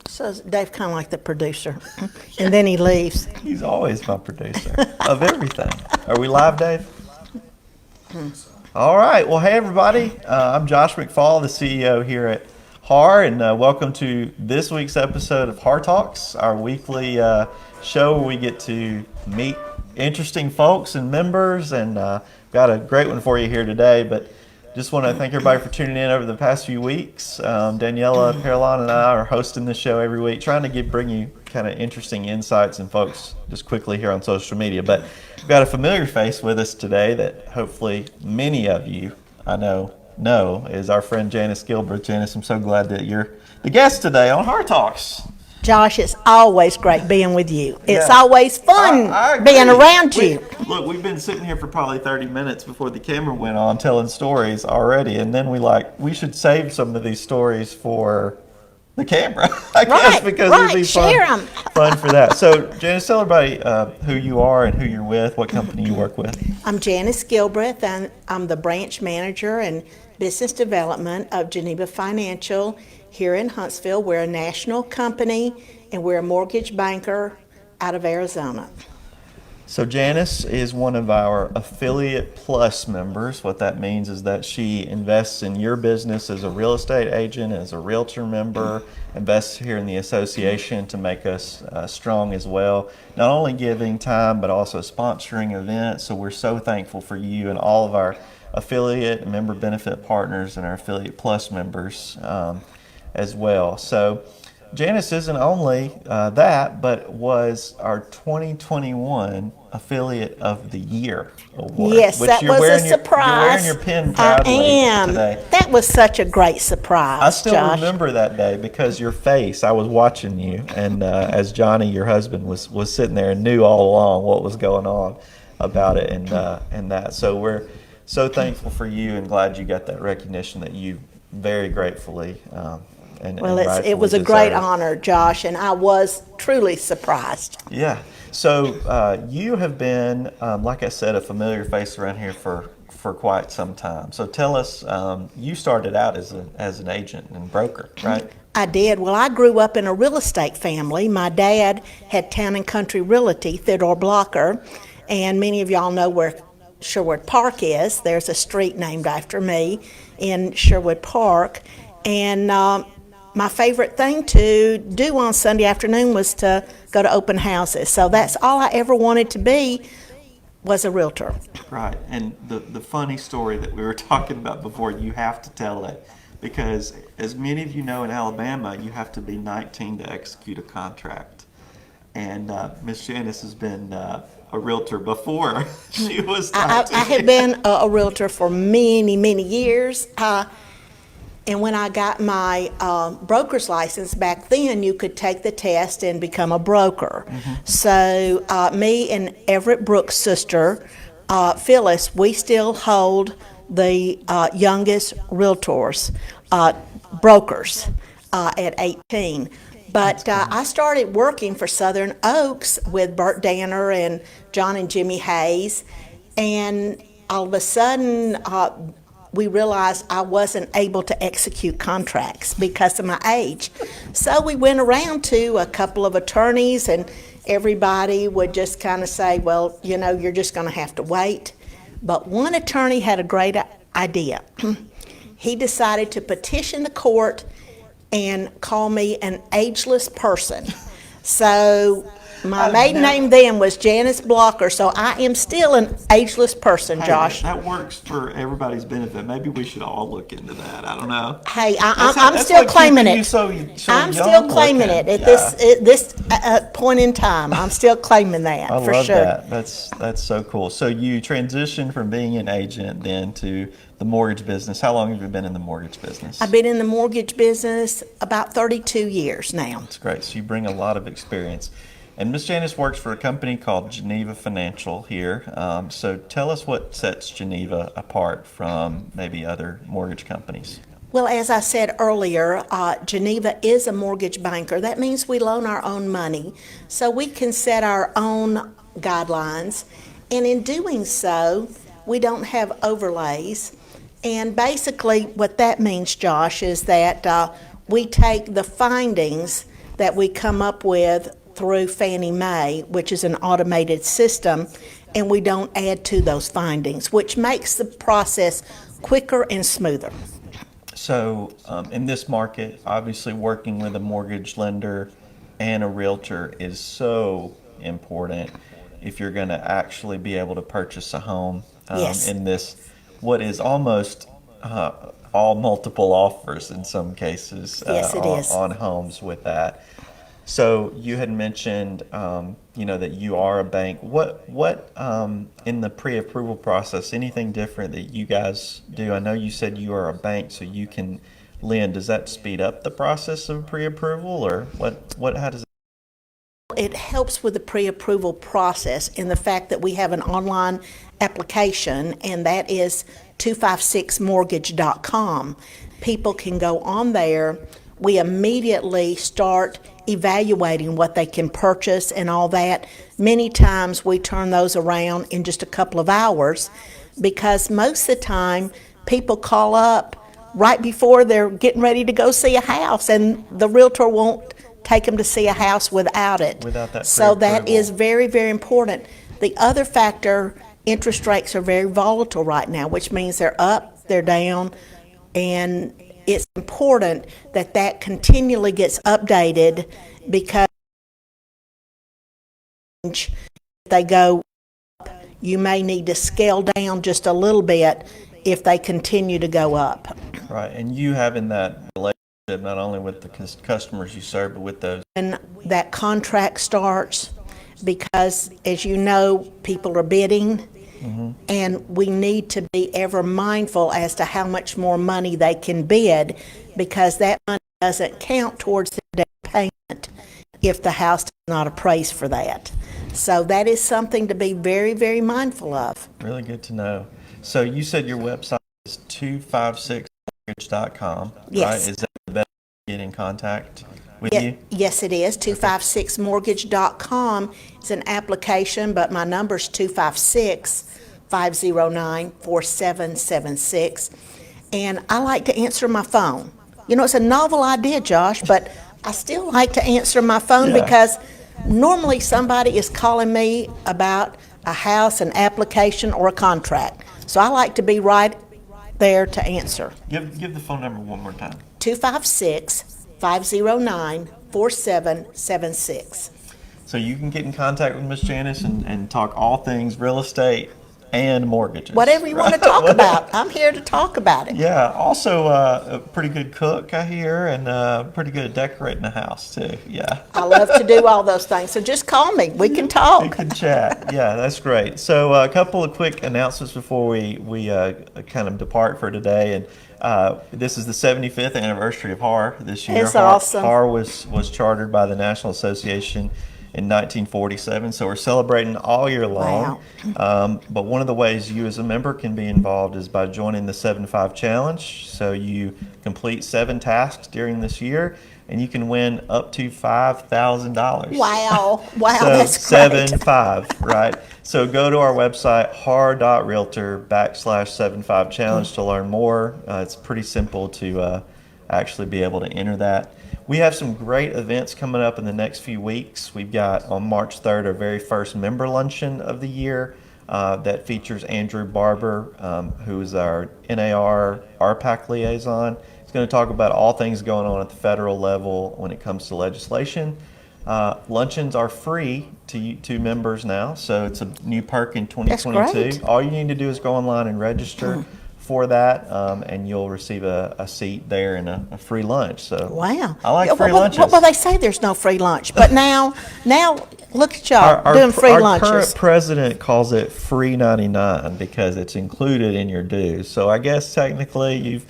So Dave kind of like the producer, and then he leaves. He's always my producer of everything. Are we live, Dave? All right. Well, hey, everybody. I'm Josh McFall, the CEO here at HAAR, and welcome to this week's episode of HAAR Talks, our weekly show where we get to meet interesting folks and members, and got a great one for you here today. But just want to thank everybody for tuning in over the past few weeks. Daniela, Caroline, and I are hosting this show every week, trying to bring you kind of interesting insights and folks just quickly here on social media. But we've got a familiar face with us today that hopefully many of you, I know is our friend Janice Gilbert. Janice, I'm so glad that you're the guest today on HAAR Talks. Josh, it's always great being with you. It's Yeah. always fun I being agree. around you. Look, we've been sitting here for probably 30 minutes before the camera went on telling stories already, and then we should save some of these stories for the camera, I guess, because it'd be share 'em. fun for that. So, Janice, tell everybody who you are and who you're with, what company you work with. I'm Janice Gilbreth, and I'm the branch manager and business development of Geneva Financial here in Huntsville. We're a national company, and we're a mortgage banker out of Arizona. So Janice is one of our Affiliate Plus members. What that means is that she invests in your business as a real estate agent, as a realtor member, invests here in the association to make us strong as well. Not only giving time, but also sponsoring events. So we're so thankful for you and all of our affiliate and member benefit partners and our Affiliate Plus members as well. So Janice isn't only that, but was our 2021 Affiliate of the Year award. Yes, which that you're was wearing a You're wearing surprise. your pin proudly I am. today. That was such a great surprise, I still Josh. remember that day because your face, I was watching you, and as Johnny, your husband, was sitting there and knew all along what was going on about it and that. So we're so thankful for you and glad you got that recognition that you very gratefully Well, it was a great honor, Josh, and I was truly surprised. Yeah. So you have been, like I said, a familiar face around here for quite some time. So tell us, you started out as an agent and broker, right? I did. Well, I grew up in a real estate family. My dad had Town and Country Realty, Theodore Blocker, and many of y'all know where Sherwood Park is. There's a street named after me in Sherwood Park, and my favorite thing to do on Sunday afternoon was to go to open houses. So that's all I ever wanted to be, was a realtor. Right. And the funny story that we were talking about before, you have to tell it, because as many of you know, in Alabama, you have to be 19 to execute a contract. And Miss Janice has been a realtor before she was 19. I had been a realtor for many, many years. And when I got my broker's license back then, you could take the test and become a broker. Mm-hmm. So me and Everett Brooks' sister, Phyllis, we still hold the youngest realtors, brokers at 18. But I started working for Southern Oaks with Bert Danner and John and Jimmy Hayes. And all of a sudden, we realized I wasn't able to execute contracts because of my age. So we went around to a couple of attorneys, and everybody would just kind of say, well, you're just going to have to wait. But one attorney had a great idea. He decided to petition the court and call me an ageless person. So my maiden name then was Janice Blocker, so I am still an ageless person, Josh. That works for everybody's benefit. Maybe we should all look into that. I don't know. Hey, I'm still claiming it. I'm still claiming it at this point in time. I'm still claiming that for sure. I love that. That's so cool. So you transitioned from being an agent then to the mortgage business. How long have you been in the mortgage business? I've been in the mortgage business about 32 years now. That's great. So you bring a lot of experience. And Miss Janice works for a company called Geneva Financial here. So tell us what sets Geneva apart from maybe other mortgage companies. Well, as I said earlier, Geneva is a mortgage banker. That means we loan our own money, so we can set our own guidelines. And in doing so, we don't have overlays. And basically what that means, Josh, is that we take the findings that we come up with through Fannie Mae, which is an automated system, and we don't add to those findings, which makes the process quicker and smoother. So in this market, obviously working with a mortgage lender and a realtor is so important if you're going to actually be able to purchase a home Yes. in this, what is almost all multiple offers in some cases Yes, it is. on homes with that. So you had mentioned, that you are a bank. What in the pre-approval process, anything different that you guys do? I know you said you are a bank, so you can lend. Does that speed up the process of pre-approval, or what? How does it? It helps with the pre-approval process in the fact that we have an online application, and that is 256mortgage.com. People can go on there. We immediately start evaluating what they can purchase and all that. Many times we turn those around in just a couple of hours, because most of the time people call up right before they're getting ready to go see a house, and the realtor won't take them to see a house without it. Without that So that pre-approval. is very, very important. The other factor, interest rates are very volatile right now, which means they're up, they're down, and it's important that that continually gets updated, because if they go up, you may need to scale down just a little bit if they continue to go up. Right, and you having that relationship not only with the customers you serve, but with those. And that contract starts, because, as you know, people are bidding, and we need to be ever mindful as to how much more money they can bid, because that money doesn't count towards the down payment if the house does not appraise for that. So that is something to be very, very mindful of. Really good to know. So you said your website is 256mortgage.com, Yes. right? Is that the best way to get in contact with you? Yes, it is. 256mortgage.com is an application, but my number's 256-509-4776. And I like to answer my phone. You know, it's a novel idea, Josh, but I still like to answer my phone, Yeah. because normally somebody is calling me about a house, an application, or a contract. So I like to be right there to answer. Give the phone number one more time. 256-509-4776. So you can get in contact with Miss Janice and talk all things real estate and mortgages. Whatever you want to talk about, I'm here to talk about it. Yeah, also a pretty good cook, I hear, and pretty good at decorating a house, too. Yeah. I love to do all those things, so just call me. We can We talk. can chat. Yeah, that's great. So a couple of quick announcements before we kind of depart for today. And this is the 75th anniversary of HAAR this year. It's awesome. HAAR was chartered by the National Association in 1947, so we're celebrating all year long. But one of the ways you as a member can be involved is by joining the 7-5 Challenge. So you complete 7 tasks during this year, and you can win up to $5,000. Wow, So that's great. 7-5, right? So go to our website, har.realtor/75 challenge to learn more. It's pretty simple to actually be able to enter that. We have some great events coming up in the next few weeks. We've got on March 3rd our very first member luncheon of the year that features Andrew Barber, who is our NAR RPAC liaison. He's going to talk about all things going on at the federal level when it comes to legislation. Luncheons are free to members now, so it's a new perk in 2022. great. All you need to do is go online and register for that, and you'll receive a seat there and a free lunch. So Wow. I like free well, lunches. Well, they say there's no free lunch, but now look at y'all doing free our lunches. current president calls it free 99 because it's included in your dues. So I guess technically you've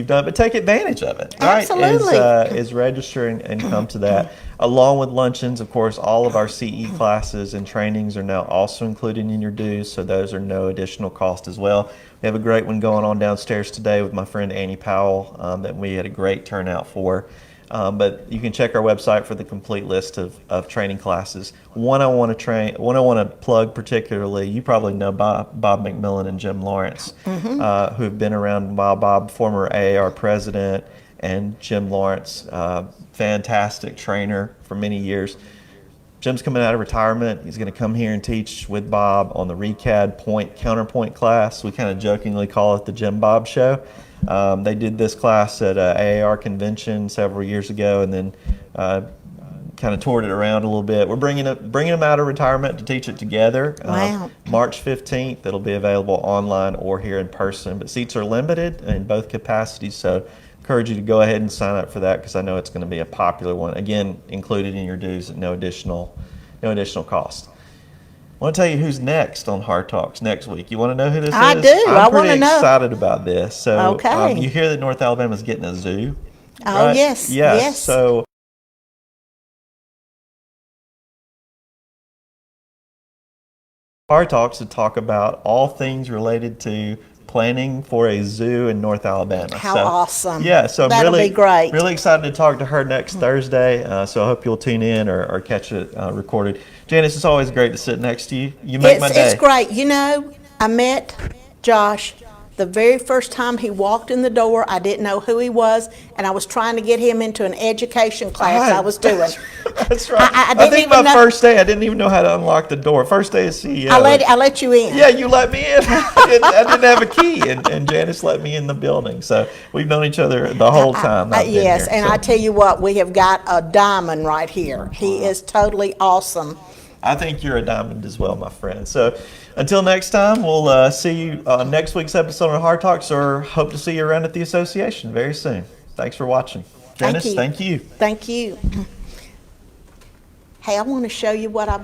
done, but take advantage of it. Right? Absolutely. Is register and come to that. Along with luncheons, of course, all of our CE classes and trainings are now also included in your dues, so those are no additional cost as well. We have a great one going on downstairs today with my friend Annie Powell that we had a great turnout for. But you can check our website for the complete list of training classes. One I want to plug particularly, you probably know Bob Mcmillan and Jim Lawrence, who have been around a while. Bob, former AAR president, and Jim Lawrence, fantastic trainer for many years. Jim's coming out of retirement. He's going to come here and teach with Bob on the RECAD point counterpoint class. We kind of jokingly call it the Jim Bob Show. They did this class at HAAR convention several years ago, and then kind of toured it around a little bit. We're bringing them out of retirement to teach it together. Wow. March 15th. It'll be available online or here in person, but seats are limited in both capacities, so encourage you to go ahead and sign up for that because I know it's going to be a popular one. Again, included in your dues at no additional cost. I want to tell you who's next on Hard Talks next week. You want to know who this is? I do. I want to I'm pretty know. excited about this. So Okay. you hear that North Alabama's getting a zoo? Oh, right? yes. Yes. So Hard Talks to talk about all things related to planning for a zoo in North Alabama. How awesome. Yeah, so I'm That'll really, be great. really excited to talk to her next Thursday. So I hope you'll tune in or catch it recorded. Janice, it's always great to sit next to you. You make my day. It's great. You know, I met Josh the very first time he walked in the door. I didn't know who he was, and I was trying to get him into an education class I was doing. That's right. I I think my even know- first day, I didn't even know how to unlock the door. First day as CEO. I let you in. Yeah, you let me in. I didn't have a key, and Janice let me in the building. So we've known each other the whole time. I've been Yes, here, and so. I tell you what, we have got a diamond right here. He is totally awesome. I think you're a diamond as well, my friend. So until next time, we'll see you on next week's episode of Hard Talks, or hope to see you around at the association very soon. Thanks for watching. Janice, thank you. Thank you. Hey, I want to show you what I've